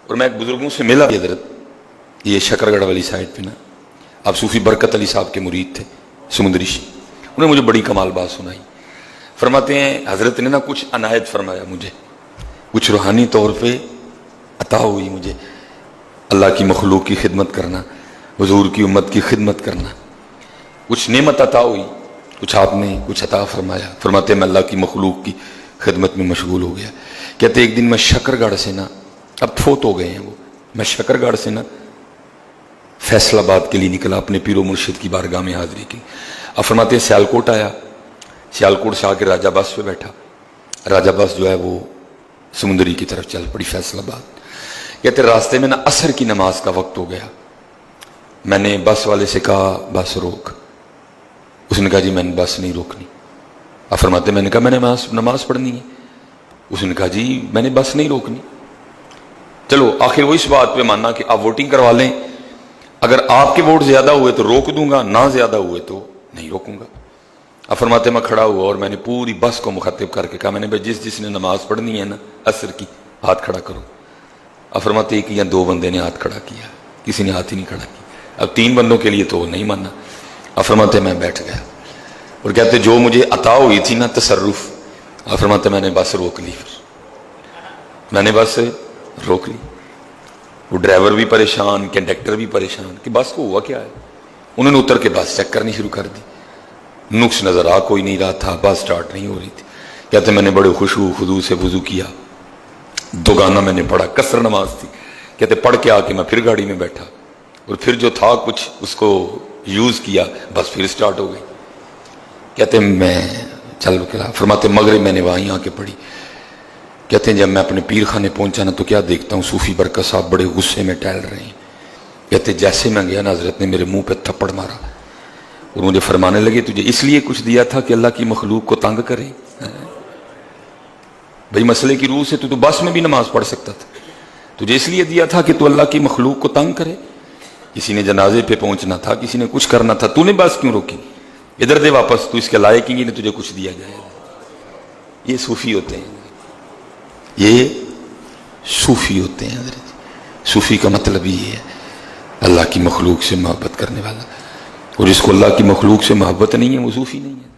اور میں ایک بزرگوں سے ملا حضرت، یہ شکرگڑھ والی سائڈ پہ نا، آپ صوفی برکت علی صاحب کے مرید تھے سمندری شی، انہوں نے مجھے بڑی کمال بات سنائی. فرماتے ہیں حضرت نے نا کچھ عنایت فرمایا مجھے، کچھ روحانی طور پہ عطا ہوئی مجھے، اللہ کی مخلوق کی خدمت کرنا، حضور کی امت کی خدمت کرنا، کچھ نعمت عطا ہوئی، کچھ آپ نے کچھ عطا فرمایا. فرماتے ہیں میں اللہ کی مخلوق کی خدمت میں مشغول ہو گیا. کہتے ایک دن میں شکرگڑھ سے نا، اب فوت ہو گئے ہیں وہ، میں شکرگڑھ سے نا فیصل آباد کے لیے نکلا اپنے پیر و مرشد کی بارگاہ میں حاضری کی. اب فرماتے ہیں سیالکوٹ آیا، سیالکوٹ سے آ کے راجہ بس پہ بیٹھا، راجہ بس جو ہے وہ سمندری کی طرف چل پڑی فیصل آباد. کہتے راستے میں نا عصر کی نماز کا وقت ہو گیا. میں نے بس والے سے کہا بس روک. اس نے کہا جی میں نے بس نہیں روکنی. اب فرماتے میں نے کہا میں نے نماز پڑھنی ہے. اس نے کہا جی میں نے بس نہیں روکنی. چلو آخر وہ اس بات پہ ماننا کہ آپ ووٹنگ کروا لیں، اگر آپ کے ووٹ زیادہ ہوئے تو روک دوں گا، نہ زیادہ ہوئے تو نہیں روکوں گا. اب فرماتے میں کھڑا ہوا اور میں نے پوری بس کو مخاطب کر کے کہا میں نے بھائی جس نے نماز پڑھنی ہے نا عصر کی، ہاتھ کھڑا کرو. اب فرماتے ایک یا دو بندے نے ہاتھ کھڑا کیا، کسی نے ہاتھ ہی نہیں کھڑا کیا. اب 3 بندوں کے لیے تو نہیں ماننا. اب فرماتے میں بیٹھ گیا اور کہتے جو مجھے عطا ہوئی تھی نا تصرف، اب فرماتے میں نے بس روک لی. میں نے بس روک لی. وہ ڈرائیور بھی پریشان، کنڈکٹر بھی پریشان کہ بس کو ہوا کیا ہے. انہوں نے اتر کے بس چیک کرنی شروع کر دی. نقص نظر آ کوئی نہیں رہا تھا، بس سٹارٹ نہیں ہو رہی تھی. کہتے میں نے بڑے خشوع خضوع سے وضو کیا، 2 گانا میں نے پڑھا، قصر نماز تھی. کہتے پڑھ کے آ کے میں پھر گاڑی میں بیٹھا اور پھر جو تھا کچھ اس کو یوز کیا، بس پھر سٹارٹ ہو گئی. کہتے میں چل رکا. فرماتے مغرب میں نے وہیں آ کے پڑھی. کہتے ہیں جب میں اپنے پیر خانے پہنچا نا تو کیا دیکھتا ہوں صوفی برکت صاحب بڑے غصے میں ٹہل رہے ہیں. کہتے جیسے میں گیا نا حضرت نے میرے منہ پہ تھپڑ مارا اور مجھے فرمانے لگے تجھے اس لیے کچھ دیا تھا کہ اللہ کی مخلوق کو تنگ کرے. بھئی مسئلے کی روح سے تو بس میں بھی نماز پڑھ سکتا تھا، تجھے اس لیے دیا تھا کہ تو اللہ کی مخلوق کو تنگ کرے. کسی نے جنازے پہ پہنچنا تھا، کسی نے کچھ کرنا تھا، تو نے بس کیوں روکی؟ ادھر دے واپس، تو اس کے لائق ہی نہیں تجھے کچھ دیا جائے. یہ صوفی ہوتے ہیں، یہ صوفی ہوتے ہیں حضرت. صوفی کا مطلب یہ ہے اللہ کی مخلوق سے محبت کرنے والا، اور جس کو اللہ کی مخلوق سے محبت نہیں ہے وہ صوفی نہیں ہے.